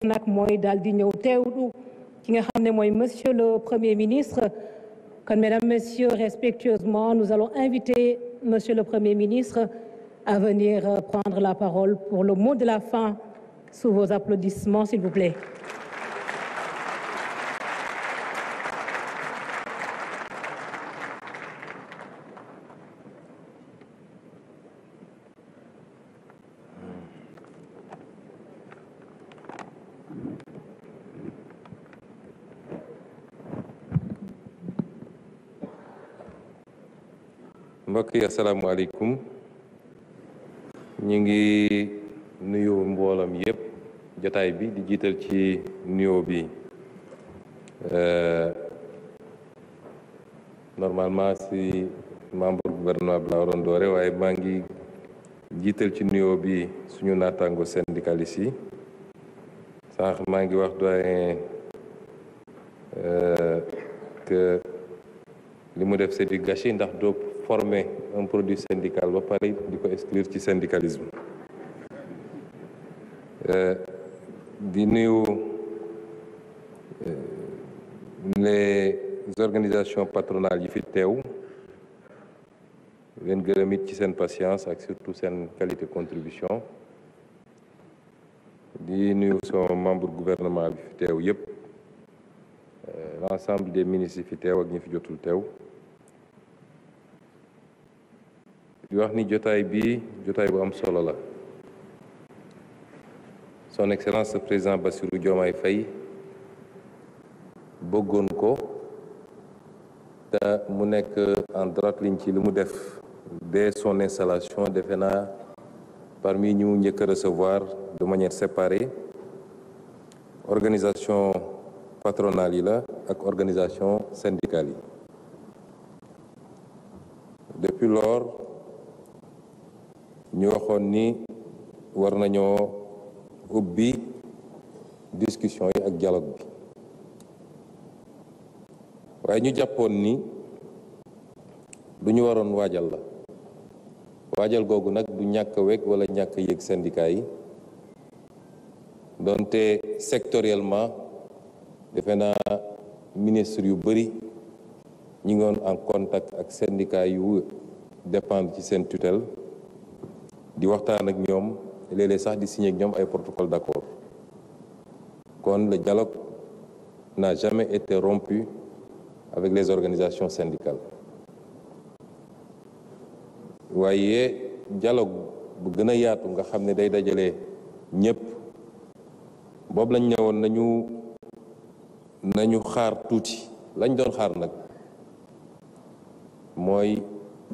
nag mooy daal di ñëw teewlu ki nga xam ne mooy monsieur le Premier ministre. Kon mesdames, messieurs, respectueusement, nous allons inviter monsieur le Premier ministre à venir prendre la parole pour le mot de la fin sous vos applaudissements, s'il vous plaît. mbokk yi asalaamaaleykum ñu ngi nuyu mboolam yépp jotaay bi di jiital ci nuyoo bi normalement si membre gouvernement bi la waroon doore waaye maa ngi jiital ci nuyoo bi suñu naataango syndicaliste yi sax maa ngi wax doyen que li mu def c'est du gâchis ndax doo former un produit syndical ba pare di ko exclure ci syndicalisme di nuyu les organisations patronales yi fi teew leen gërëm it ci seen patience ak surtout seen qualité contribution di nuyu sama membre gouvernement bi fi teew yépp l'ensemble des ministres yi fi teew ak ñi fi jotul teew di wax ni jotaay bi jotaay bu am solo la son excellence le président Bassirou Diomaye Faye bëggoon ko te mu nekk en droite ligne ci li mu def dès son installation defe naa parmi ñu njëkk a recevoir de manière séparée organisation patronale yi la ak organisation syndicale yi depuis lors ñu waxoon ni war nañoo ubbi discussion yi ak dialogue bi waaye ñu jàppoon ni lu ñu waroon waajal la waajal googu nag du ñàkk a wekk wala ñàkk a yëg syndicat yi donte sectoriellement defe naa ministre yu bëri ñu ngi woon en contact ak syndicat yu dépendre ci seen tutelle di waxtaan ak ñoom léeg-léeg sax di signer ak ñoom ay protocole d'accord kon le dialogue n'a jamais été rompu avec les organisations syndicales waaye dialogue bu gën a yaatu nga xam ne day dajale ñépp boobu lañ ñëwoon nañu xaar tuuti lañ doon xaar nag mooy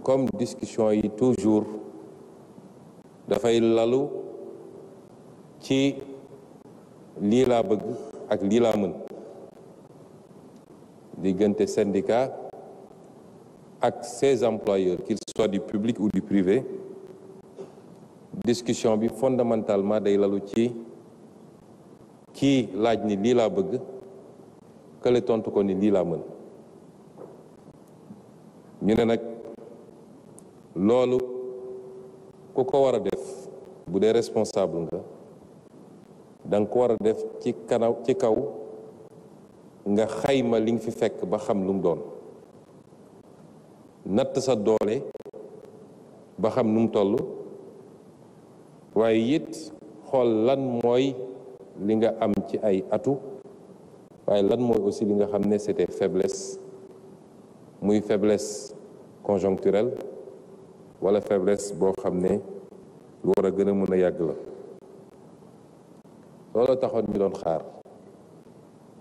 comme discussion yi toujours dafay lalu ci lii laa bëgg ak lii laa mën diggante syndicat ak ses employeurs qu'ils soient du public ou du privé discussion bi fondamentalement day lalu ci kii laaj ni lii laa bëgg kële tontu ko ni lii laa mën ñu ne nag loolu ku ko war a def bu dee responsable nga danga ko war a def ci kaw nga xayma li nga fi fekk ba xam lu mu doon natt sa doole ba xam nu mu toll waaye it xool lan mooy li nga am ci ay atu waaye lan mooy aussi li nga xam ne c'était faiblesse muy faiblesse conjoncturelle wala faiblesse boo xam ne lu war a gën a mën a yàgg la loolu taxoon ñu doon xaar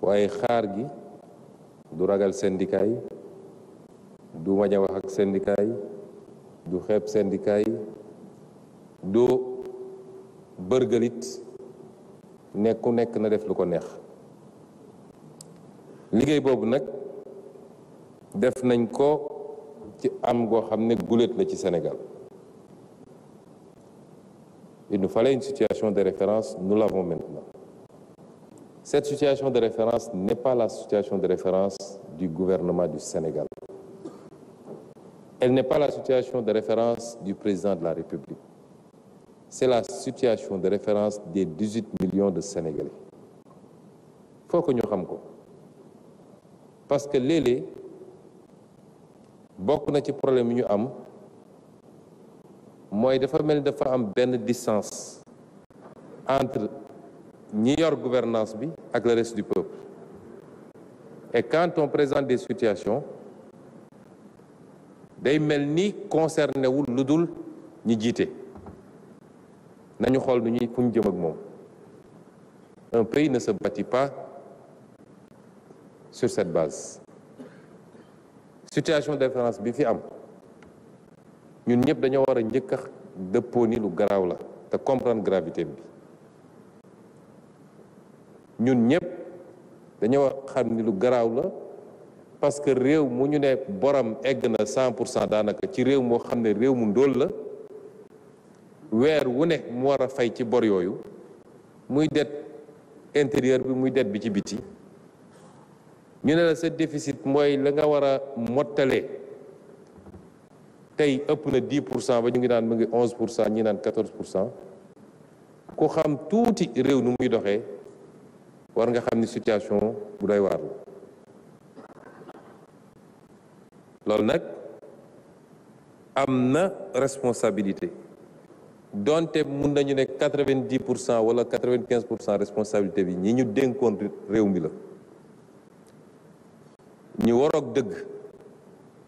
waaye xaar gi du ragal syndicat yi du mañ a wax ak syndicat yi du xeeb syndicat yi du bërgalit ne ku nekk na def lu ko neex liggéey boobu nag def nañ ko ci am goo xam ne guléet la ci Sénégal il nous fallait une situation de référence, nous l'avons maintenant. Cette situation de référence n'est pas la situation de référence du gouvernement du Sénégal. Elle n'est pas la situation de référence du président de la République. C'est la situation de référence des 18 millions de Sénégalais. faut que ñu xam ko parce que léeg-léeg bokk na ci problème yi ñu am mooy dafa mel ni dafa am benn distance entre ñi yor gouvernance bi ak le reste du peuple et quand on présente des situations day mel ni concerné wul lu dul ñi jiite nañu xool nu ñuy fu ñu jëm ak moom un pays ne se bâtit pas sur cette base situation de référence bi fi am ñun ñëpp dañoo war a njëkk a dëppoo ni lu garaaw la te comprendre gravité bi ñun ñëpp dañoo xam ni lu garaaw la parce que réew mu ñu ne borom egg na 100% daanaka ci réew moo xam ne réew mu ndóol la weer wu ne mu war a fay ci bor yooyu muy det intérieur bi muy det bi ci biti ñu ne la sa déficit mooy la nga war a mottalee tey ëpp na 10% ba ñu ngi naan mu ngi 11% ñi naan 14% ku xam tuuti réew nu muy doxee war nga xam ni situation bu doy waar la loolu nag am na responsabilité donte mun nañu ne 90% wala 95% responsabilité bi ñi ñu dénkoon réew mi la ñu waroog dëgg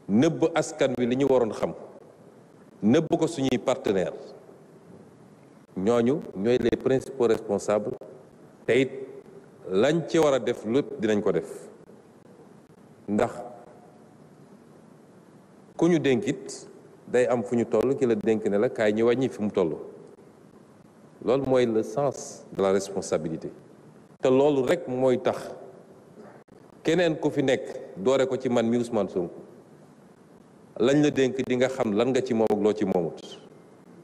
nëbb askan wi li ñu waroon xam nëbb ko suñuy partenaires ñooñu ñooy les principaux responsables te it lañ ci war a def lépp dinañ ko def ndax ku ñu dénkit day am fu ñu toll ki la dénk ne la kaay ñu wàññi fi mu toll loolu mooy le sens de la responsabilité te loolu rek mooy tax keneen ku fi nekk doore ko ci man mi Ousmane Sonko lañ la dénk di nga xam lan nga ci moom ak loo ci moomut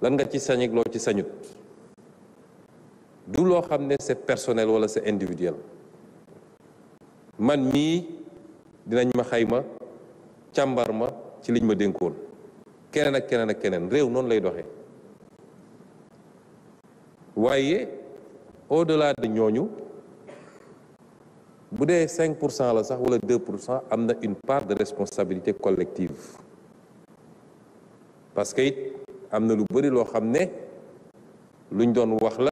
lan nga ci sañ ak loo ci sañut du loo xam ne c'est personnel wala c'est individuel man mii dinañ ma xayma càmbar ma ci liñ ma dénkoon keneen ak keneen ak keneen réew noonu lay doxee waaye au-delà de ñooñu bu dee 5% la sax wala 2% am na une part de responsabilité collective parce que it am na lu bari loo xam ne luñ doon wax la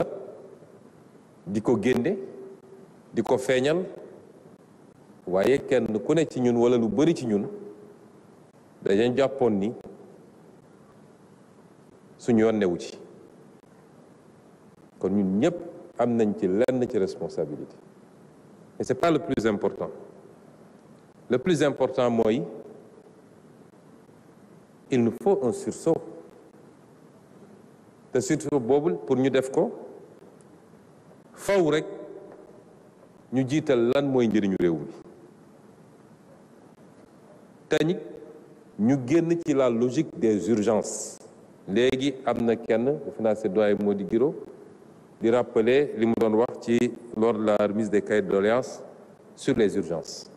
di ko génne di ko feeñal waaye kenn ku ne ci ñun wala lu bari ci ñun dañu jàppoon ni suñu yoon newu ci kon ñun ñëpp am nañ ci lenn ci responsabilité mais c'est pas le plus important le plus important mooy il nous faut un sursaut te sursaut boobu pour ñu def ko faw rek ñu jiital lan mooy njëriñu réew mi te ñu génn ci la logique des urgences léegi am na kenn defe naa c'est doyen Mody Guiro di rappeler li mu doon wax ci lors de la remise des cahiers de doléances sur les urgences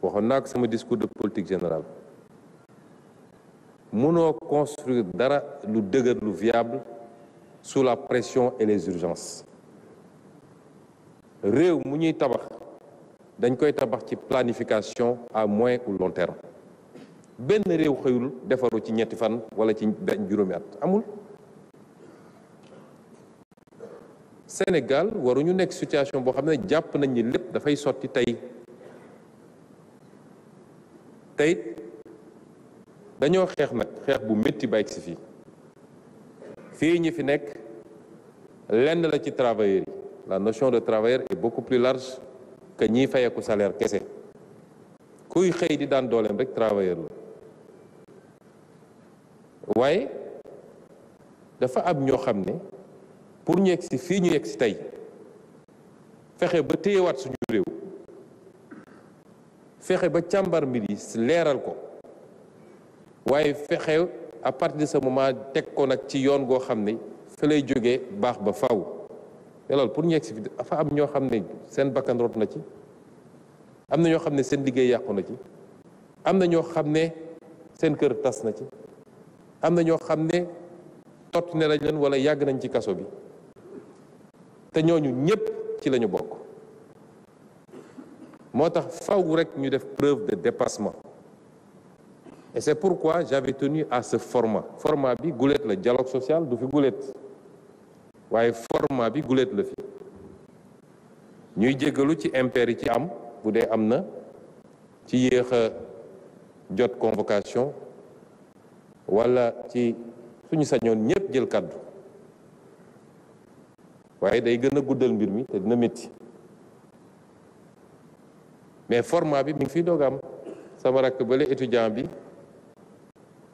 waxoon naa ko sama discours de politique générale mënoo construire dara lu dëgër lu viable sous la pression et les urgences réew mu ñuy tabax dañ koy tabax ci planification à moyen ou long terme benn réew xëyul defaru ci ñetti fan wala ci juróomi at amul Sénégal waruñu nekk situation boo xam ne jàpp nañ ni lépp dafay sotti tey dañoo xeex nag xeex bu métti ba egsi fii fii ñi fi nekk lenn la ci travailleurs yi la notion de travailleur est beaucoup plus large que ñiy fayeeku salaire kese kuy xëy di daan dooleem rek travailleur la waaye dafa am ñoo xam ne pour ñu egsi fii ñu egsi tey fexe ba téyewaat suñu réew fexe ba càmbar mbir yi leeral ko waaye fexe à partir de ce moment teg ko nag ci yoon goo xam ne fa lay jógee baax ba faw te loolu pour ñu egsi fi dafa am ñoo xam ne seen bakkan rot na ci am na ñoo xam ne seen liggéey yàqu na ci am na ñoo xam ne seen kër tas na ci am na ñoo xam ne tott ne lañ leen wala yàgg nañ ci kaso bi te ñooñu ñépp ci lañu bokk moo tax faw rek ñu def preuve de dépassement et c'est pourquoi j'avais tenu à ce format bi guléet la dialogue social du fi guléet waaye format bi guléet la fi ñuy jéggalu ci impair yi ci am bu dee am na ci yéex a jot convocation wala ci suñu sañoon ñépp jël kàddu waaye day gën a guddal mbir mi te dina métti mais format bi mi ngi fiy doog am sama rakk bale étudiant bi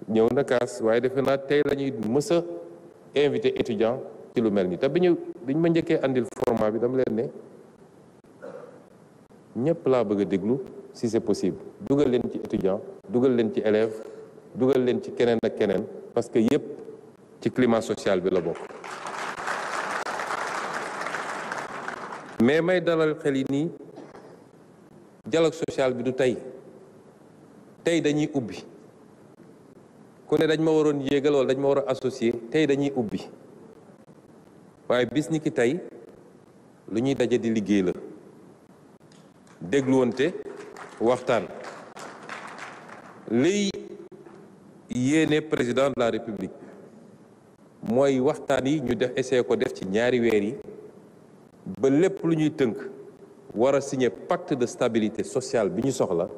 ñëw na kaas waaye defe naa tey la ñuy mës a invité étudiant ci lu mel ni te biñ ma njëkkee andil format bi dama leen ne ñëpp laa bëgg a déglu si c'est possible dugal leen ci étudiant dugal leen ci élève dugal leen ci keneen ak keneen parce que yëpp ci climat social bi la bokk mais may dalal xel yi nii dialogue social bi du tey dañuy ubbi ku ne dañ ma waroon yéegal wala dañ ma war a associé tey dañuy ubbi waaye bis ni ki tey lu ñuy daje di liggéey la dégluwante waxtaan liy yéene président de la république mooy waxtaan yi ñu def essayé ko def ci ñaari weer yi ba lépp lu ñuy tënk war a signer pacte de stabilité sociale bi ñu soxla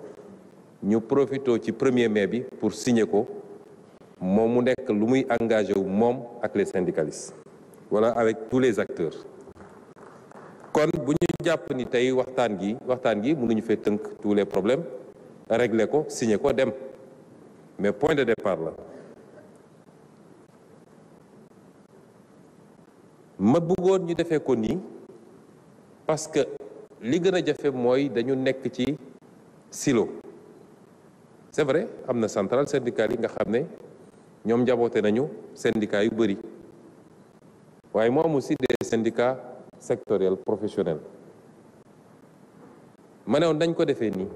ñu profité ci 1er mai bi pour signer ko moom mu nekk lu muy engagé wu moom ak les syndicalistes wala avec tous les acteurs kon bu ñu jàpp ni tey waxtaan gi mënuñu fee tënk tous les problèmes régler ko signer ko dem mais point de départ la ma bëggoon ñu defee ko nii parce que li gën a jafe mooy dañu nekk ci silo c'est vrai am na centrale syndicale yi nga xam ne ñoom njaboote nañu syndicats yu bëri waaye moo am aussi des syndicats sectoriels professionnels ma ne woon dañ ko defee nii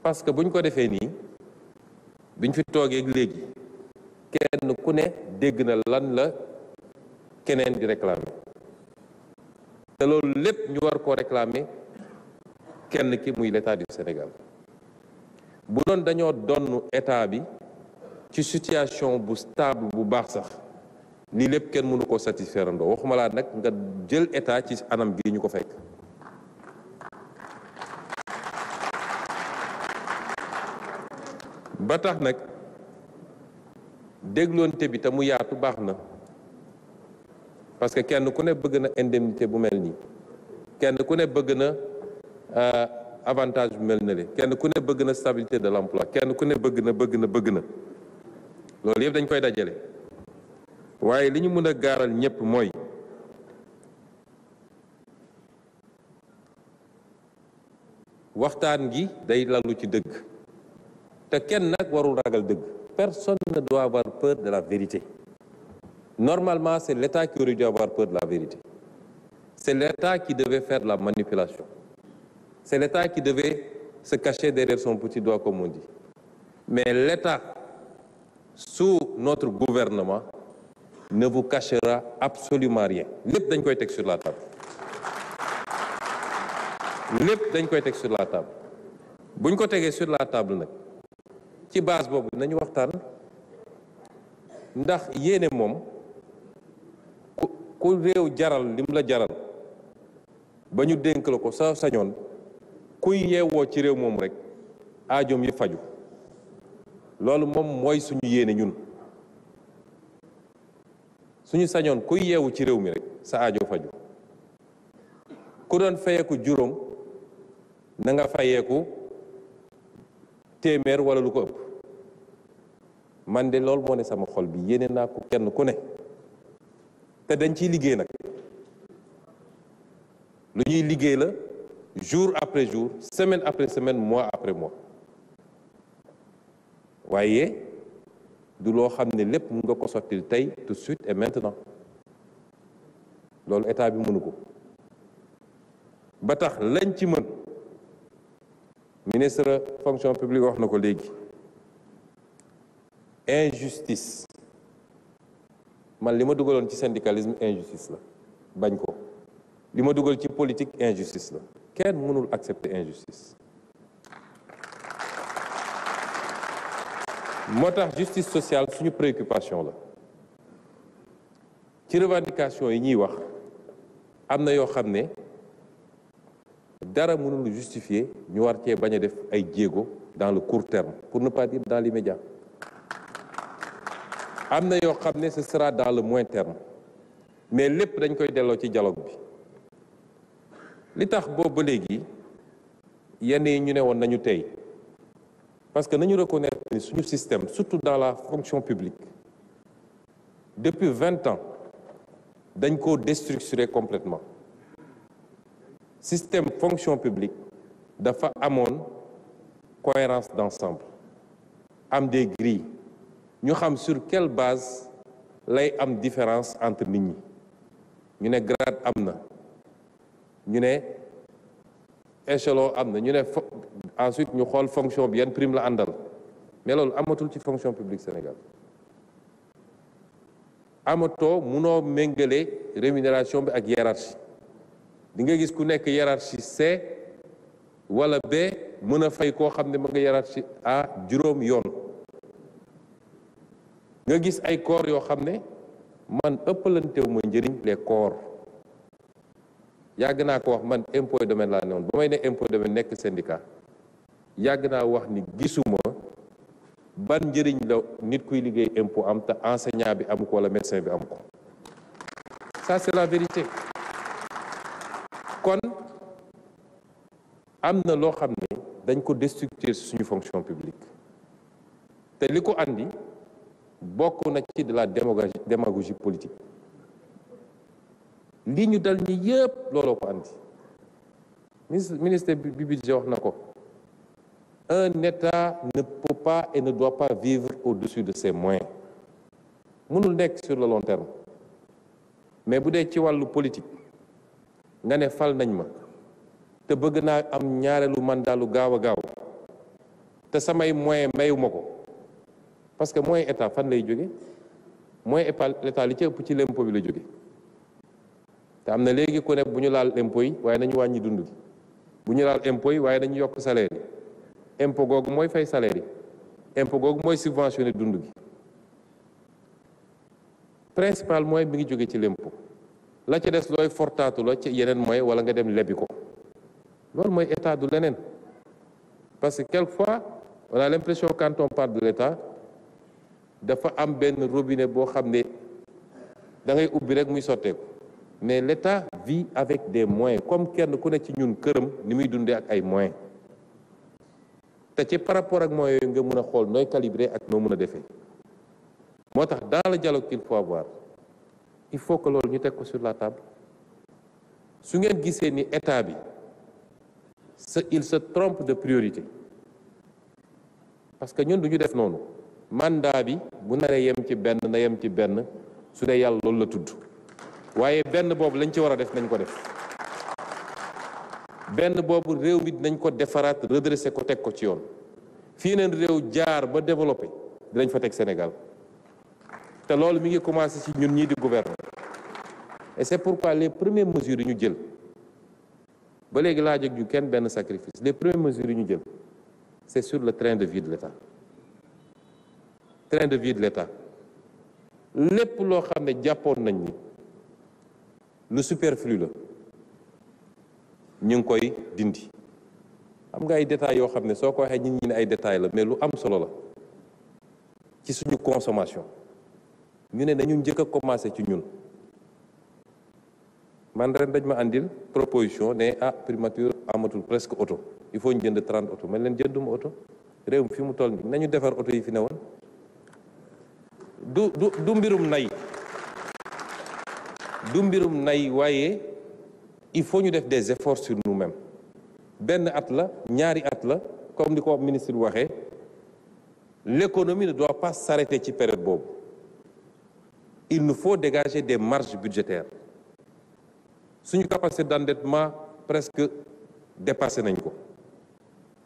parce que buñ ko defee nii biñ fi toogee léegi kenn ku ne dégg na lan la keneen di réclamer te loolu lépp ñu war koo réclamer kenn ki muy l'État du Sénégal bu doon dañoo donn état bi ci situation bu stable bu baax sax lii lépp kenn mënu ko satisfaire andoo waxuma laa nag nga jël état ci anam gi ñu ko fekk ba tax nag dégloonte bi te mu yaatu baax na parce que kenn ku ne bëgg na indemnité bu mel nii kenn ku ne bëgg na avantage bu mel na le kenn ku ne bëgg na stabilité de l'emploi kenn ku ne bëgg na loolu yëpp dañ koy dajale waaye li ñu mën a gaaral ñëpp mooy waxtaan gi day lalu ci dëgg te kenn nag warul ragal dëgg personne ne doit avoir peur de la vérité normalement c'est l'État qui aurait dû avoir peur de la vérité c'est l'État qui devait faire de la manipulation c'est l'État qui devait se cacher derrière son petit doigt comme on dit mais l'État sous notre gouvernement ne vous cachera absolument rien lépp dañ koy teg sur la table lépp dañ koy teg sur la table buñ ko tegee sur la table nag ci base boobu nañu waxtaan ndax yéene moom ku réew jaral lim la jaral ba ñu dénk la ko sa sañoon kuy yeewoo ci réew moom rek aajoom yi faju loolu moom mooy suñu yéene ñun suñu sañoon kuy yeewu ci réew mi rek sa aajo faju ku doon fayeeku juróom na nga fayeeku téeméer wala lu ko ëpp man de loolu moo ne sama xol bi yéene naa ko kenn ku ne te dañ ciy liggéey nag lu ñuy liggéey la jour après jour semaine après semaine mois après mois waaye du loo xam ne lépp mun nga ko sottil tey tout de suite et maintenant loolu état bi mënu ko ba tax lañ ci mën ministre fonction publique wax na ko léegi injustice man li ma dugaloon ci syndicalisme injustice la bañ ko li ma dugal ci politique injustice la kenn mënul accepter injustice moo tax justice sociale suñu préoccupation la ci revendication yi ñuy wax am na yoo xam ne dara mënul justifier ñu war cee bañ a def ay jéego dans le court terme pour ne pas dire dans l'immédiat am na yoo xam ne ce sera dans le moyen terme mais lépp dañ koy delloo ci dialogue bi li tax boobu ba léegi yenn yi ñu ne woon nañu tey parce que nañu reconnaître ni suñu système surtout dans la fonction publique depuis 20 ans dañ ko déstructuré complètement système fonction publique dafa amoon cohérence d'ensemble am des grilles ñu xam sur quelle base lay am différence entre nit ñi ñu ne grade am na ñu ne échelon am na ñu ne ensuite ñu xool fonction bi yan prime la àndal mais loolu amatul ci fonction publique Sénégal amatoo munoo méngale rémunération bi ak hiérarchie di nga gis ku nekk hiérarchie C wala B mën a fay koo xam ne ma nga hiérarchie A juróom yoon nga gis ay corps yoo xam ne man ëppalantew ma njëriñ les corps yàgg naa ko wax man impôt domaine laa ne woon ba may ne impôt domaine nekk syndicat yàgg naa wax ni gisuma ban njëriñ la nit kuy liggéey impôt am te enseignant bi am ko wala médecin bi am ko ça c'est la vérité kon am na loo xam ne dañ ko déstructurer suñu fonction publique te li ko andi bokk na ci de la démagogie politique li ñu dal ñi yëpp looloo ko andi ministre bi budget wax na ko un État ne peut pas et ne doit pas vivre au-dessus de ses moyens mënul nekk sur le long terme mais bu dee ci wàllu politique nga ne fal nañ ma te bëgg naa am ñaareelu mandat lu gaaw a gaaw te samay moyen mayuma ko parce que moyen état fan lay jóge moyen état li ci ëpp ci l'impôt bi la jóge te am na léegi ku ne bu ñu laal impôt yi waaye nañu wàññi dund gi bu ñu laal impôt yi waaye nañu yokk salaire yi impôt googu mooy fay salaire yi impôt googu mooy subventionné dund gi principal mooy mi ngi jóge ci l'impôt la ca des looy fortaatu la ci yeneen mooy wala nga dem lebi ko loolu mooy état du leneen parce que quelquefois on a l'impression quand on parle de l'état dafa am benn robinet boo xam ne da ngay ubbi rek muy sotteeku mais l'état vit avec des moyens comme kenn ku ne ci ñun këram ni muy dundee ak ay moyens te ci par rapport ak moyens yooyu nga mën a xool nooy calibrer ak noo mën a defee moo tax dans le dialogue qu'il faut avoir il faut que loolu ñu teg ko sur la table su ngeen gisee ni état bi il se trompe de priorité parce que ñun du ñu def noonu mandat bi bu naree yem ci benn na yem ci benn su dee yàlla loolu la tudd waaye benn boobu lañ ci war a def nañ ko def benn boobu réew mi dinañ ko defaraat redresser ko teg ko ci yoon fii neen réew jaar ba développé dinañ fa teg Sénégal te loolu mi ngi commencé ci ñun ñii di gouverner et c'est pourquoi les premières mesures yi ñu jël ba léegi laa jóg ñu kenn benn sacrifice les premières mesures yi ñu jël c'est sur le train de vie de l'État train de vie de l'État lépp loo xam ne jàppoon nañ ni lu superflu la ñu ngi koy dindi xam nga ay détails yoo xam ne soo ko waxee nit ñi ne ay détails la mais lu am solo la ci suñu consommation ñu ne dañu njëkk a commencé ci ñun man ren dañ ma andil proposition ne primature amatul presque auto il faut ñu jënd 30 auto man leen jënduma auto réew mi fi mu toll nii nañu defar auto yi fi ne woon du mbirum nay du mbirum nay waaye il faut ñu def des efforts sur nous-mêmes benn at la ñaari at la comme ni ko ministre bi waxee l'économie ne doit pas s'arrêter ci période boobu il nous faut dégager des marges budgétaires suñu capacité d'endettement presque dépassé nañ ko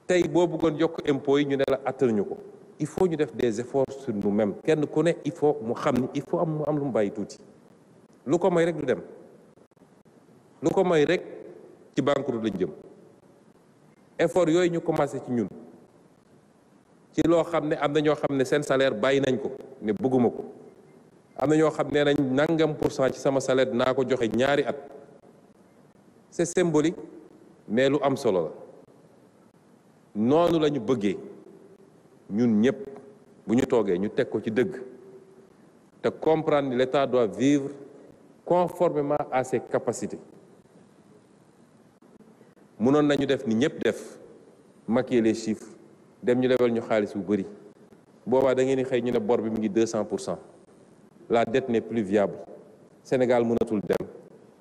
tey boo bëggoon yokk impôts yi ñu ne la attanuñu ko il faut ñu def des efforts sur nous-mêmes kenn ku ne il faut mu xam ni il faut am mu am lu mu bàyyi tuuti lu ko may rek du dem lu ko may rek ci banqueroute lañ jëm effort yooyu ñu commencé ci ñun ci loo xam ne am na ñoo xam ne seen salaire bàyyi nañ ko ne bëgguma ko am na ñoo xam ne nañ nangam % ci sama salaire dinaa ko joxe ñaari at c'est symbolique mais lu am solo la noonu la ñu bëggee ñun ñëpp bu ñu toogee ñu teg ko ci dëgg te comprendre ni l'État doit vivre conformément à ses capacités mënoon nañu def ni ñëpp def maquiller les chiffres dem ñu lebal ñu xaalis bu bëri boobaa da ngeen di xëy ñu ne bor bi mu ngi 200%. La dette n'est plus viable Sénégal mënatul dem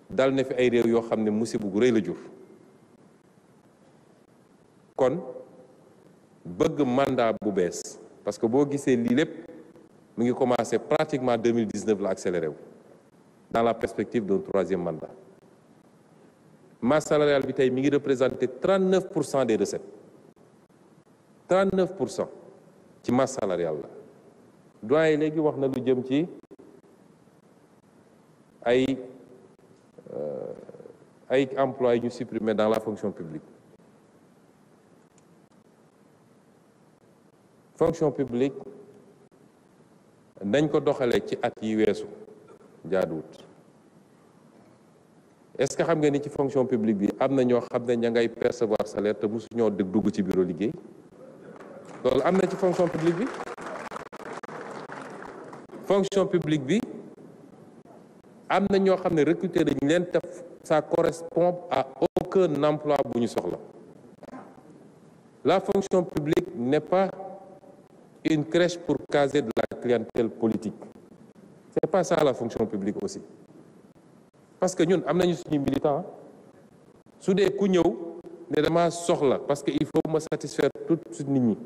dal na fi ay réew yoo xam ne musiba gu rëy la jur kon bëgg mandat bu bees parce que boo gisee lii lépp mu ngi commencé pratiquement 2019 la accéléré wu dans la perspective d'un 3e mandat masse salariale bi tey mi ngi représenté 39% des recettes 39% ci masse salariale la doyen léegi wax na lu jëm ci ay emplois ñu supprimé dans la fonction publique dañ ko doxale ci at yi weesu jaaduwut est-ce que xam nga ni ci fonction publique bi am na ñoo xam ne ña ngay percevoir salaire te mosu ñoo dugg ci bureau liggéey loolu am na ci fonction publique bi am na ñoo xam ne recruter dañ leen te ça correspond à aucun emploi bu ñu soxla la fonction publique n'est pas une crèche pour caser de la clientèle politique c'est pas ça la fonction publique aussi parce que ñun am nañu suñu militant su dee ku ñëw ne dama soxla parce que il faut me satisfaire tout suite nit ñi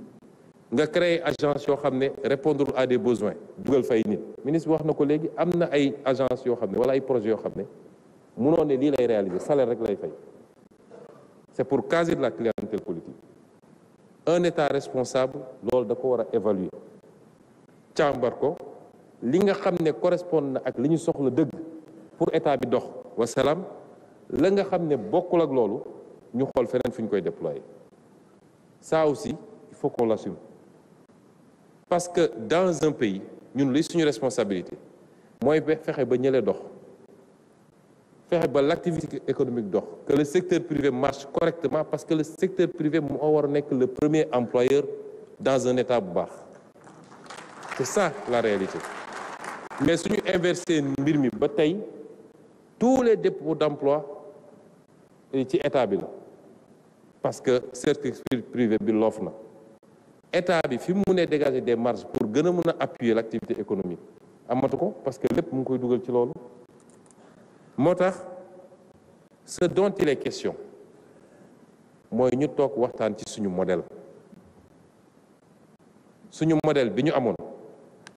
nga créer agence yoo xam ne répondre à des besoins dugal fay nit ministre bi wax na ko léegi am na ay agence yoo xam ne wala ay projets yoo xam ne mënoo ne lii lay réaliser salaire rek lay fay c'est pour caser de la clientèle politique un état responsable loolu da ko war a évaluer càmbar ko li nga xam ne correspond na ak li ñu soxla dëgg pour état bi dox wasalaam la nga xam ne bokkul ak loolu ñu xool feneen fu ñu koy déployer ça aussi il faut qu'on l'assume parce que dans un pays ñun li suñu responsabilité mooy fexe ba ñële dox fexe ba l'activité économique dox que le secteur privé marche correctement parce que le secteur privé moo war a nekk le premier employeur dans un état bu baax c'est ça la réalité mais suñu inversé mbir mi ba tey tous les dépôts d'emploi ci état bi la parce que secteur privé bi loof na état bi fi mu mënee dégager des marges pour gën a mën a appuyer l'activité économique amatu ko parce que lépp mu ngi koy dugal ci loolu moo tax ce dont il est question mooy ñu toog waxtaan ci suñu modèle bi ñu amoon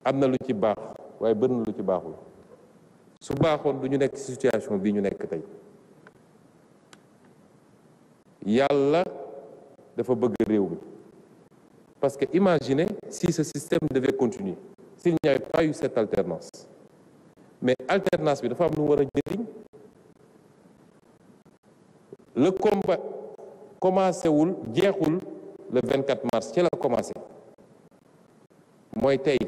am na lu ci baax waaye bëri na lu ci baaxul su baaxoon du ñu nekk ci situation bi ñu nekk tey yàlla dafa bëgg réew mi parce que imaginez si ce système devait continuer s'il n'y avait pas eu cette alternance mais alternance bi dafa am lu mu war a jëriñ le combat commencé wul jeexul le 24 mars ci la commencé mooy tey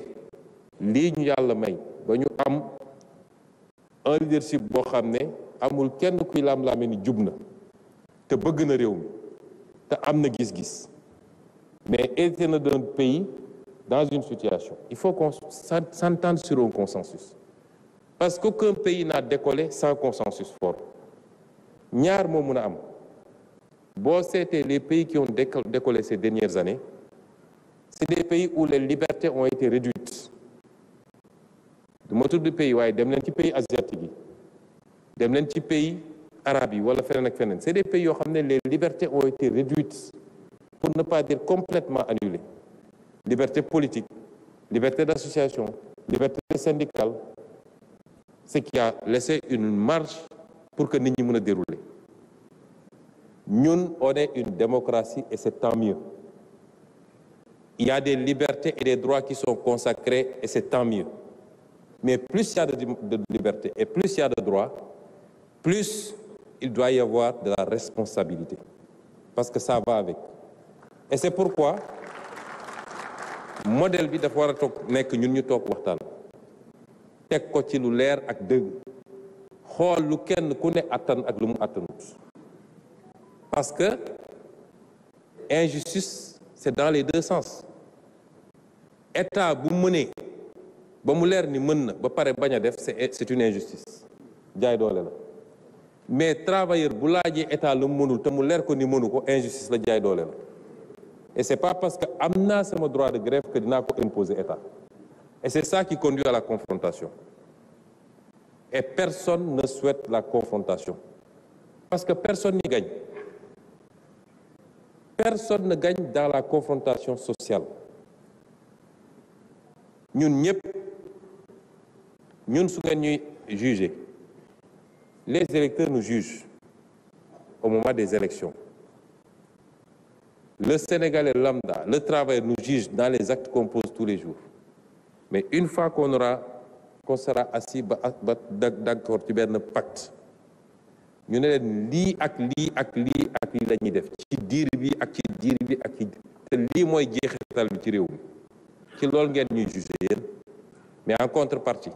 lii ñu yàlla may ba ñu am un leadership boo xam ne amul kenn kuy lam-laame ni jub na te bëgg na réew mi te am na gis-gis mais hérité na d'un pays dans une situation il faut qu'on s'entende sur un consensus parce qu'aucun pays n'a décollé sans consensus fort ñaar moo mun a am boo seetee les pays qui ont décollé ces dernières années c'est des pays où les libertés ont été réduites du ma tudd pays waaye dem leen ci pays asiatique yi dem leen ci pays arabes yi wala feneen ak feneen c'est des pays yoo xam ne les libertés ont été réduites pour ne pas dire complètement annulées liberté politique liberté d'association liberté syndicale ce qui a laissé une marge pour que nit ñi mën a dérouler ñun on est une démocratie et c'est tant mieux il y a des libertés et des droits qui sont consacrés et c'est tant mieux. Mais plus il y a de liberté et plus il y a de droits, plus il doit y avoir de la responsabilité. Parce que ça va avec. Et c'est pourquoi modèle bi dafa war a toog nekk ñun ñu toog waxtaan teg ko ci lu leer ak dëgg xool lu kenn ku ne attan ak lu mu attanut. Parce que injustice c'est dans les deux sens. État bu mënee ba mu leer ni mën na ba pare bañ a def c'est une injustice jaay doole la mais travailleur bu laajee état lu mu mënul te mu leer ko ni mënu ko injustice la jaay doole la et c'est pas parce que am naa sama droit de grève que dinaa ko imposer état et c'est ça qui conduit à la confrontation et personne ne souhaite la confrontation parce que personne n'y gagne. Personne ne gagne dans la confrontation sociale. Ñun ñëpp ñun su ngeen ñuy juger les électeurs nous jugent au moment des élections. Le Sénégalais lambda, le travailleur nous juge dans les actes qu'on pose tous les jours. Mais une fois qu'on sera assis ba d'accord ci benn pacte ñu ne leen lii ak lii ak lii ak lii la ñuy def ci diir bi ak ci diir bi ak ci te lii mooy jeexital bi ci réew mi ci loolu ngeen ñuy juger yéen mais en contrepartie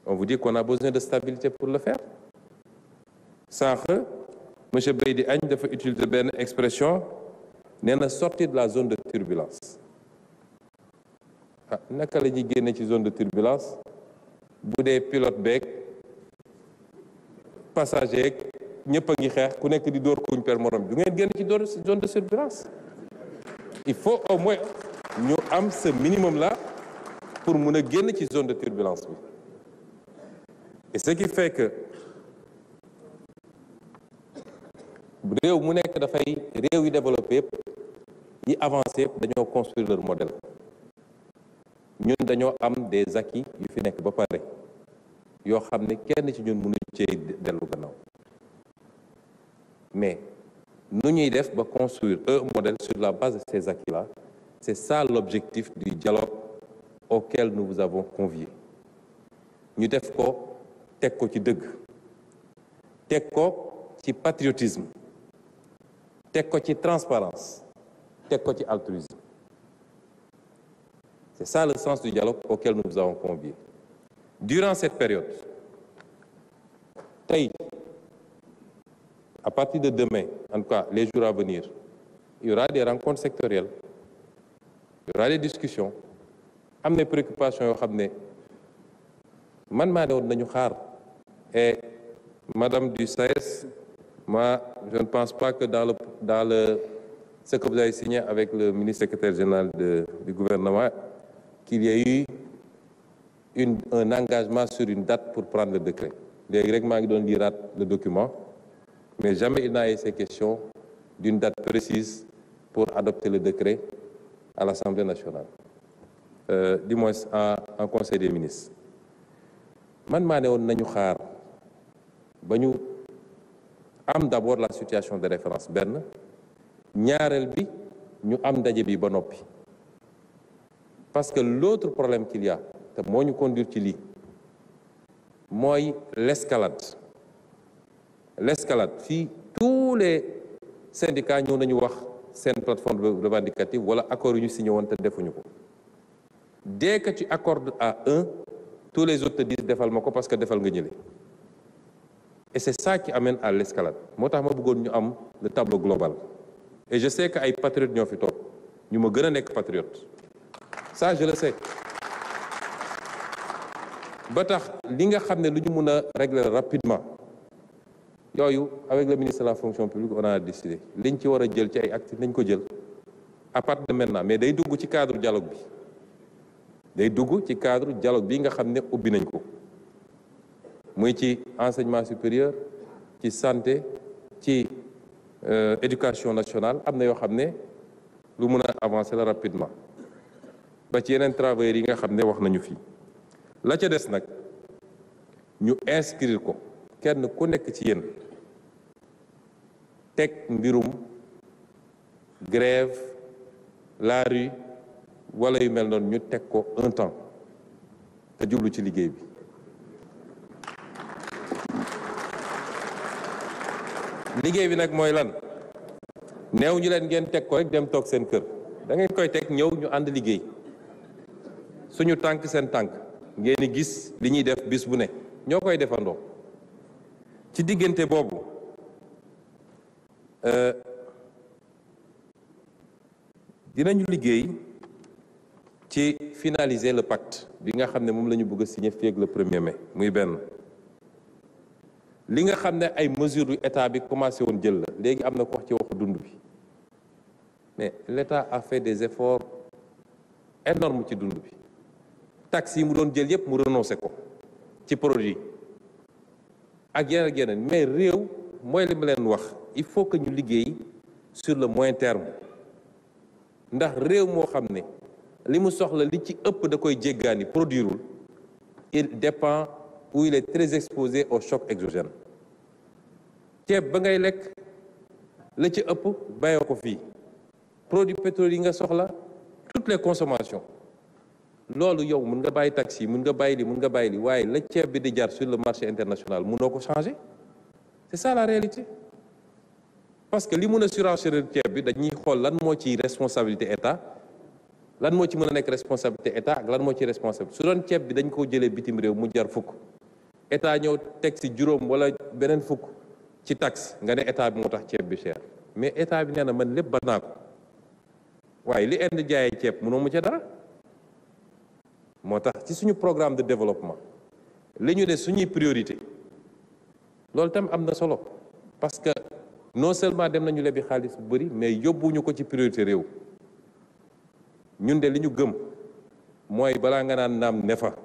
on vous dit qu'on a besoin de stabilité pour le faire. Sànq monsieur Beydi Agne dafa utiliser benn expression nee na sortir de la zone de turbulence. Ah naka la ñuy génne ci zone de turbulence bu dee pilote beeg passager yeeg ñëpp a ngi xeex ku nekk di dóor kuñ per morom du ngeen génn ci zone de turbulence. Il faut au moins ñu am ce minimum là pour mun a génn ci zone de turbulence bi et ce qui fait que réew mu nekk dafay réew yi développé yëpp yi avancé yëpp dañoo construire leur modèle ñun dañoo am des acquis yu fi nekk ba pare yoo xam ne kenn ci ñun mënu cee dellu gannaaw mais nu ñuy def ba construire un modèle sur la base de ces acquis là c'est ça l'objectif du dialogue auquel nous vous avons convié ñu def ko teg ko ci dëgg teg ko ci patriotisme teg ko ci transparence teg ko ci altruisme c'est ça le sens du dialogue auquel nous vous avons convié durant cette période tey à partir de demain en tout cas les jours à venir il y aura des rencontres sectorielles il y aura des discussions am na préoccupations yoo xam ne man maa ne woon nañu xaar et madame du SAES moi je ne pense pas que dans ce que vous avez signé avec le ministre secrétaire général du gouvernement qu'il y ait eu un engagement sur une date pour prendre le décret léegi rek maa ngi doon liraat le document mais jamais il n'a été question d'une date précise pour adopter le décret à l'Assemblée nationale du moins en Conseil des ministres man maa ne woon nañu xaar ba ñu am d'abord la situation de référence benn ñaareel bi ñu am ndaje bi ba noppi parce que l'autre problème qu'il y a te moo ñu conduire ci lii mooy l'escalade fii tous les syndicats ñëw nañu wax seen plateforme revendicative wala accord yu ñu signé woon te defuñu ko dès que tu accordes à un tous les autres te disent defal ma ko parce que defal nga ñële et c'est ça qui amène à l'escalade moo tax ma bëggoon ñu am le tableau global et je sais que ay patriotes ñoo fi toog ñu ma gën a nekk patriote ça je le sais ba tax li nga xam ne lu ñu mun a régler rapidement yooyu avec le ministre de la fonction publique on a décidé liñ ci war a jël ci ay actes nañ ko jël à partir de maintenant mais day dugg ci cadre dialogue bi nga xam ne ubbi nañ ko muy ci enseignement supérieur ci santé ci éducation nationale am na yoo xam ne lu mun a avancer la rapidement ba ci yeneen travailleurs yi nga xam ne wax nañu fii la ca des nag ñu inscrire ko kenn ku nekk ci yéen teg mbirum grève la rue wala yu mel noonu ñu teg ko un temps te jublu ci liggéey bi. liggéey bi nag mooy lan neew ñu leen ngeen teg ko rek dem toog seen kër da ngeen koy teg ñëw ñu ànd liggéey suñu tànk seen tànk ngeen di gis li ñuy def bis bu ne ñoo koy defandoo ci diggante boobu dinañu liggéey ci finaliser le pacte bi nga xam ne moom la ñu bëgg a signer fii ak le 1er mai muy benn li nga xam ne ay mesures yu état bi commencé woon jël la léegi am na ko wax ci waxu dund bi mais l'état a fait des efforts énormes ci dund bi taxes yi mu doon jël yépp mu renoncé ko ci produit ak yeneen ak yeneen mais réew mooy li ma leen wax il faut que ñu liggéey sur le moyen terme ndax réew moo xam ne li mu soxla li ci ëpp da koy jéggaani produirul il dépend où il est très exposé au choc exogène ceeb ba ngay lekk la ci ëpp bàyyoo ko fii produit pétrole yi nga soxla toutes les consommations loolu yow mën nga bàyyi taxi mën nga bàyyi li mën nga bàyyi li waaye la ceeb bi di jar sur le marché international mënoo ko changer c'est ça la réalité parce que li mën a surenchérir ceeb bi dañuy xool lan moo ci responsabilité état lan moo ci mën a nekk responsabilité état ak lan moo ci responsabilité su doon ceeb bi dañ ko jëlee bitim réew mu jar fukk état ñëw teg ci juróom wala beneen fukk ci taxe nga ne état bi moo tax ceeb bi cher mais état bi nee na man lépp ba naa ko waaye li Inde jaayee ceeb mënoo mu ca dara moo tax ci suñu programme de développement li ñu ne suñuy priorité loolu tam am na solo parce que non seulement dem nañu lebi xaalis bu bëri mais yóbbuñu ko ci priorité réew ñun de li ñu gëm mooy balaa nga naan naam ne fa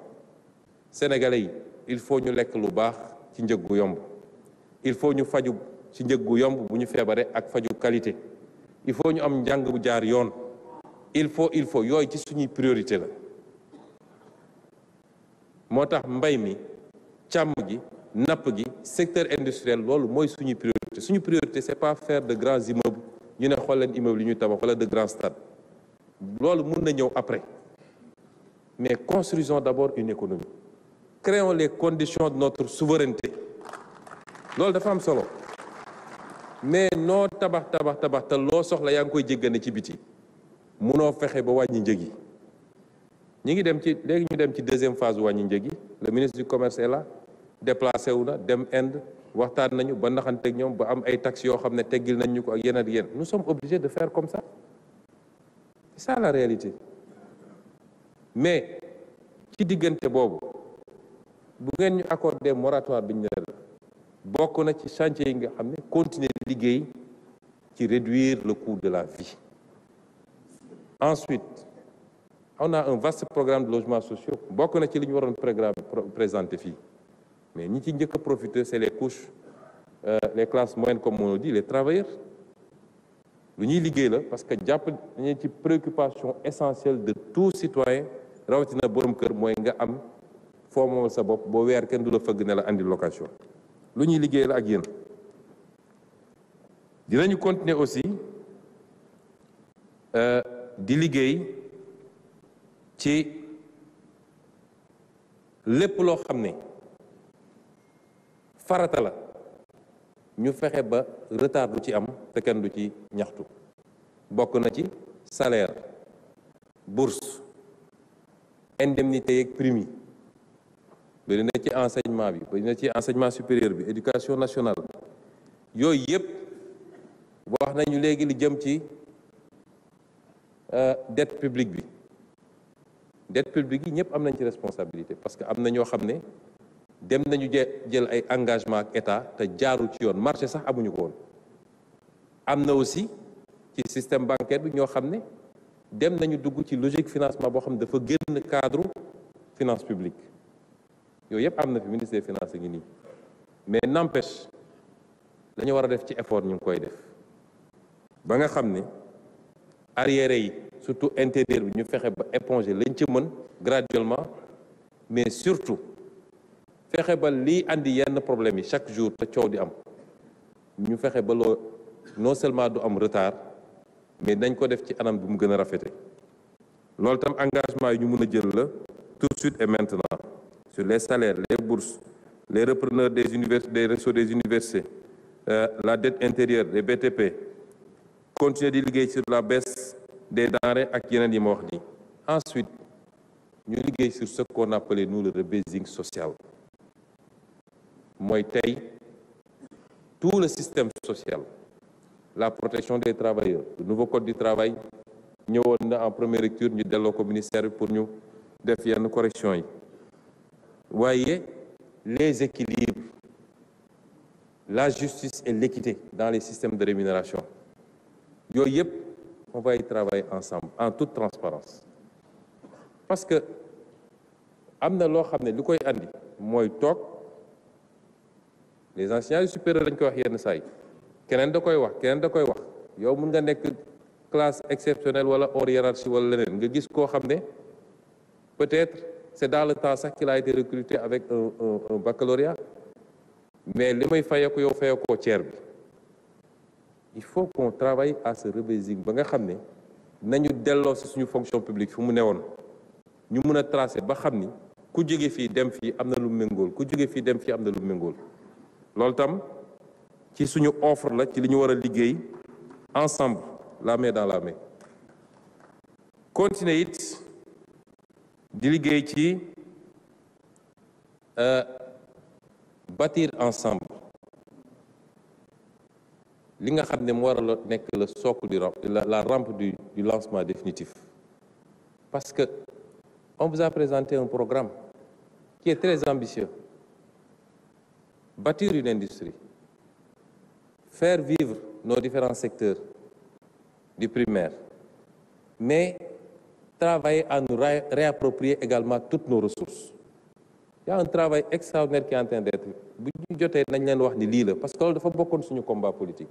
sénégalais yi il faut ñu lekk lu baax ci njëg gu yomb il faut ñu faju ci njëg gu yomb bu ñu feebaree ak faju qualité il faut ñu am njàng bu jaar yoon il faut yooyu ci suñuy priorité la moo tax mbay mi càmm gi napp gi secteur industriel loolu mooy suñuy priorité c'est pas faire de grands immeubles ñu ne xool leen immeubles yi ñuy tabax wala de grands stades loolu mun na ñëw après mais construisons d'abord une économie créons les conditions de notre souveraineté loolu dafa am solo mais noo tabax te loo soxla yaa ngi koy jéggane ci biti munoo fexe ba wàññi njëg yi ñi ngi dem ci léegi ñu dem ci deuxième phase wàññi njëg yi le ministre du commerce est là déplacé wu na dem Inde waxtaan nañu ba naxanteeg ñoom ba am ay taxes yoo xam ne teggil nañ ñu ko ak yeneen yéen nous sommes obligés de faire comme ça c'est ça la réalité mais ci diggante boobu bu ngeen ñu accordé moratoire bi ñu ne la bokk na ci chantier yi nga xam ne continuer liggéey ci réduire le coût de la vie. Ensuite on a un vaste programme de logements sociaux bokk na ci li ñu waroon présenter fii mais ñi ci njëkk a profiter c'est les couches les classes moyennes comme on dit les travailleurs lu ñuy liggéey la parce que jàpp nañu ci préoccupation essentielle de tout citoyen rawatina borom kër mooy nga am foo moom sa bopp boo weer kenn du la fëgg ne la andi location lu ñuy liggéey la ak yéen. dinañu continuer aussi di liggéey ci lépp loo xam ne farata la ñu fexe ba retard du ci am te kenn du ci ñaxtu bokk na ci salaire bourse indemnité yeeg prime yi bëri na ci enseignement bi bëri na ci enseignement supérieur bi éducation nationale yooyu yëpp wax nañu léegi li jëm ci dette publique bi dette publique yi ñëpp am nañ ci responsabilité parce que am na ñoo xam ne dem nañu jël ay engagement ak état te jaarul ci yoon marché sax amuñu ko woon am na aussi ci système bancaire bi ñoo xam ne dem nañu dugg ci logique financement boo xam ne dafa génn cadre finance publique yooyu yëpp am na fi ministère des finances ngi nii mais n'empêche la ñu war a def ci effort ñu ngi koy def ba nga xam ne arriérés yi surtout intérieur bi ñu fexe ba éponger lañ ci mën graduellement mais surtout fexe ba lii andi yenn problème yi chaque jour te coow di am ñu fexe ba loo non seulement du am retard mais nañ ko def ci anam bi mu gën a rafete loolu tam engagement yi ñu mën a jël la tout de suite et maintenant sur les salaires, les bourses, les repreneurs des universités, des réseaux des universités, la dette intérieure, les BTP, continuer di liggéey sur la baisse des denrées ak yeneen yi ma wax nii. Ensuite ñu liggéey sur ce qu'on appelait nous le rebasing social mooy tey tout le système social, la protection des travailleurs, le nouveau code du travail ñëwoon na en première lecture ñu delloo ko ministère bi pour ñu def yenn correction yi waaye les équilibres, la justice et l'équité dans les systèmes de rémunération yooyu yëpp on va y travailler ensemble en toute transparence parce que am na loo xam ne li koy andi mooy toog les enseignants supérieurs dañ koy wax yenn saa yi keneen da koy wax yow mun nga nekk classe exceptionnelle wala hors hiérarchie wala leneen nga gis koo xam ne peut-être c'est dans le temps sax qu'il a été recruté avec un baccalauréat mais li may fayeko yow fayekoo tiers bi. Il faut qu'on travaille à ce rebasing ba nga xam ne nañu delloo ci suñu fonction publique fu mu newoon ñu mën a tracer ba xam ni ku jóge fii dem fii am na lu méngool ku jóge fii dem fii am na lu méngool loolu tam ci suñu offre la ci li ñu war a liggéey ensemble la main dans la main continuer it di liggéey ci bâtir ensemble li nga xam ne mu war a nekk le socle la rampe du lancement définitif parce que on vous a présenté un programme qui est très ambitieux. Bâtir une industrie, faire vivre nos différents secteurs du primaire, mais travailler à nous réapproprier également toutes nos ressources. Il y a un travail extraordinaire qui est en train d'être. Bu ñu jotee nañ leen wax ni lii la parce que loolu dafa bokkoon suñu combat politique.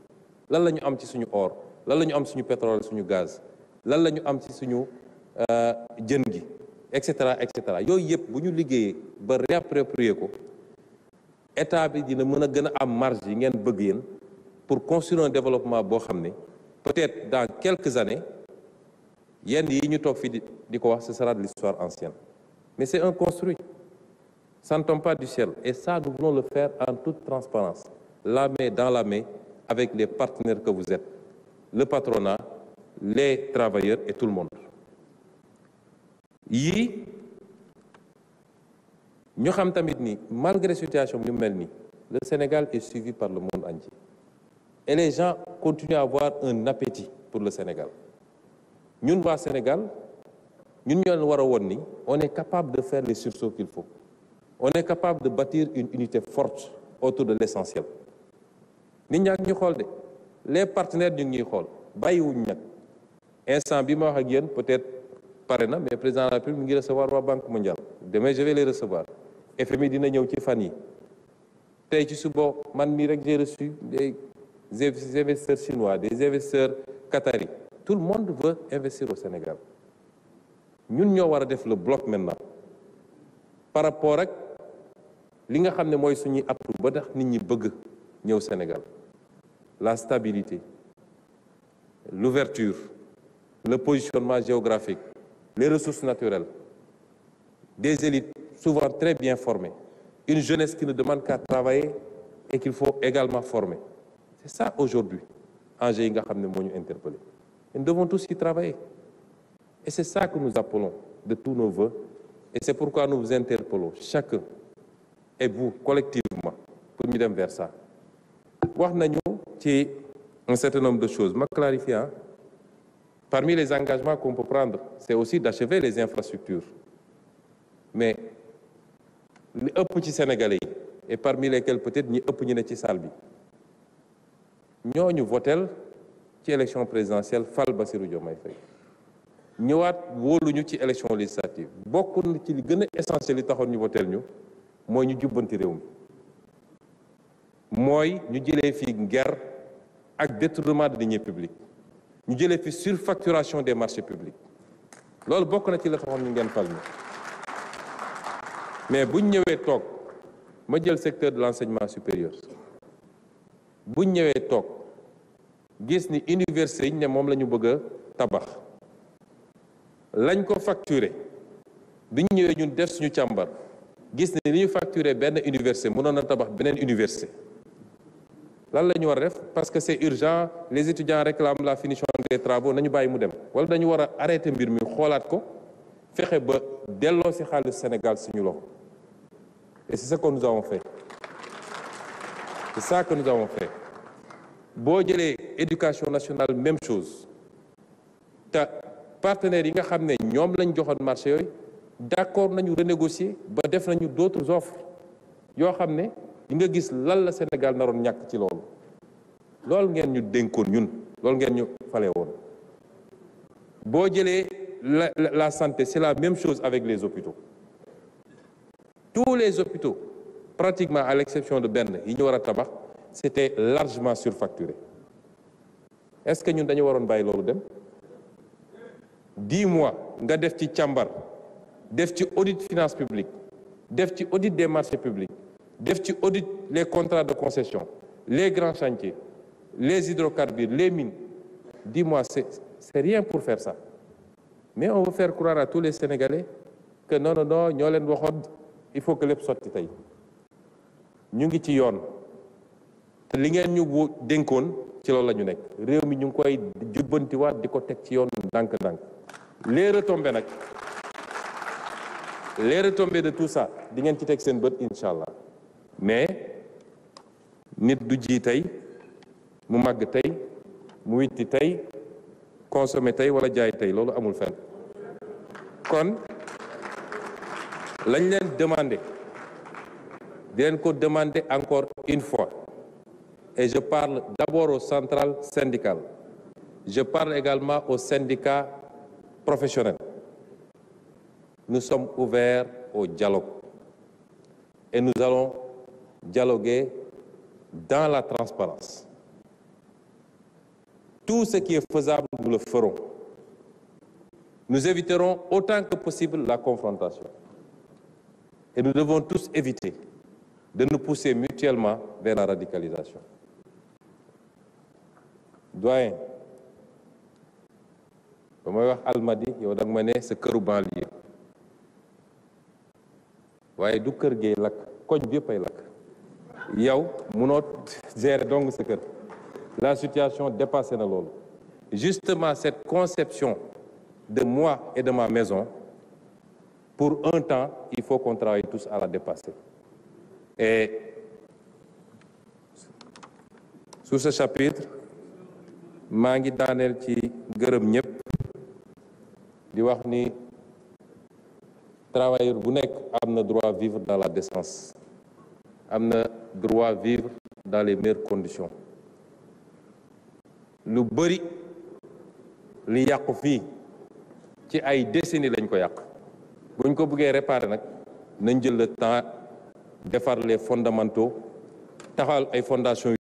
Lan la ñu am ci suñu or, lan la ñu am suñu pétrole, suñu gaz, lan la ñu am ci suñu jën gi, et cetera et cetera. Yooyu yëpp bu ñu liggéeyee ba réapproprier ko état bi dina mën a gën a am marge yi ngeen bëgg yéen pour construire un développement boo xam ne peut-être dans quelques années yenn yi ñu toog fii di ko wax ce sera de l'histoire ancienne. Mais c'est un construit. Ça ne tombe pas du ciel. Et ça, nous voulons le faire en toute transparence, la main dans la main, avec les partenaires que vous êtes, le patronat, les travailleurs et tout le monde. Yii ñu xam tamit ni malgré situation bi ñu mel nii le Sénégal est suivi par le monde entier et les gens continuent à avoir un appétit pour le Sénégal. Ñun waa Sénégal ñun ñoo leen war a woon ni on est capable de faire les sursauts qu'il faut. On est capable de bâtir une unité forte autour de l'essentiel. Nit ñaa ngi ñu xool de les partenaires ñu ngi ñuy xool bàyyiwuñ nag instant bi ma wax ak yéen peut-être pare na mais président de la République mi ngi recevoir waa Banque mondiale demain je vais les recevoir. FMI dina ñëw ci fan yi tey ci suba man mii rek j'ai reçu des investisseurs chinois, des investisseurs qataris. Tout le monde veut investir au Sénégal. Ñun ñoo war a def le bloc maintenant par rapport ak li nga xam ne mooy suñuy attu ba tax nit ñi bëgg ñëw Sénégal. La stabilité, l'ouverture, le positionnement géographique, les ressources naturelles, des élites souvent très bien formées, une jeunesse qui ne demande qu'à travailler et qu'il faut également former. C'est ça aujourd'hui, enjeu yi nga xam ne moo ñu interpellé. Et nous devons tous y travailler. Et c'est ça que nous appelons de tous nos voeux. Et c'est pourquoi nous vous interpellons, chacun et vous, collectivement, pour ñu dem vers ça. Wax nañu ci un certain nombre de choses. Ma clarifier, parmi les engagements qu'on peut prendre, c'est aussi d'achever les infrastructures. Mais li ëpp ci Sénégalais yi et parmi lesquels peut-être ñi ëpp ñu ne ci salle bi ñooñu votel ci élection présidentielle fal Bassirou Diomaye Faye ñëwaat wóoluñu ci élection législative bokk na ci li gën a essentiel li taxoon ñu votel ñu mooy ñu jubbanti réew mi mooy ñu jëlee fi guerre ak détournement de deniers publics ñu jëlee fi surfacturation des marchés publics loolu bokk na ci la taxoon ñu ngeen fal ñu mais buñ ñëwee toog ma jël secteur de l'enseignement supérieur buñ ñëwee toog gis ni université yi ne moom la ñu bëgg a tabax lañ ko facturé bi ñu ñëwee ñun def suñu càmbar gis ne li ñu facturé benn université mënoon na tabax beneen université lan la ñu war a def parce que c'est urgent les étudiants réclament la finition des travaux nañu bàyyi mu dem wala dañu war a arrêter mbir mi xoolaat ko fexe ba delloo ci xaalis Sénégal suñu loxo et c'est ce que nous avons fait c'est ça que nous avons fait boo jëlee éducation nationale même chose te partenaires yi nga xam ne ñoom lañ joxoon marché yooyu d'accord nañu renégocier ba def nañu d'autres offres yoo xam ne di nga gis lan la Sénégal naroon ñàkk ci loolu ngeen ñu dénkoon ñun loolu ngeen ñu fale woon boo jëlee la santé c'est la même chose avec les hôpitaux tous les hôpitaux pratiquement à l'exception de benn yi ñu war a tabax c'était largement surfacturé est-ce que ñun dañu waroon bàyyi loolu dem 10 mois nga def ci càmbar def ci audit finance publique def ci audit des marchés publics def ci audit les contrats de concession les grands chantiers les hydrocarbures les mines 10 mois c'est rien pour faire ça mais on veut faire croire à tous les Sénégalais que non ñoo leen waxoon il faut que lépp sotti tey ñu ngi ci yoon te li ngeen ñu dénkoon ci loolu la ñu nekk réew mi ñu ngi koy jubbantiwaat di ko teg ci yoon ndànk-ndànk les retombées de tout ça di ngeen ci teg seen bët incha allah mais nit du ji tey mu màgg tey mu witti tey consommer tey wala jaay tey loolu amul fenn kon lañ leen demander di leen ko demander encore une fois et je parle d'abord aux centrales syndicales je parle également aux syndicats professionnels nous sommes ouverts au dialogue et nous allons dialoguer dans la transparence. Tout ce qui est faisable, nous le ferons. Nous éviterons autant que possible la confrontation. Et nous devons tous éviter de nous pousser mutuellement vers la radicalisation. Doyen, ba may wax Almadi yow dag ma ne sa këru banlieue waaye du kër gee lakk koñ bi yëpp ay lakk yow munoo gérer donc sa kër la situation dépassé na loolu justement cette conception de moi et de ma maison pour un temps il faut qu'on travaille tous à la dépasser et sur ce chapitre maa ngi daaneel ci gërëm ñëpp di wax ni travailleur bu nekk am na droit vivre dans la décence am na droit vivre dans les meilleures conditions lu bëri li yàqu fii ci ay décennies lañ ko yàq buñ ko bëggee réparer nag nañ jël le temps defar les fondamentaux taxawal ay fondations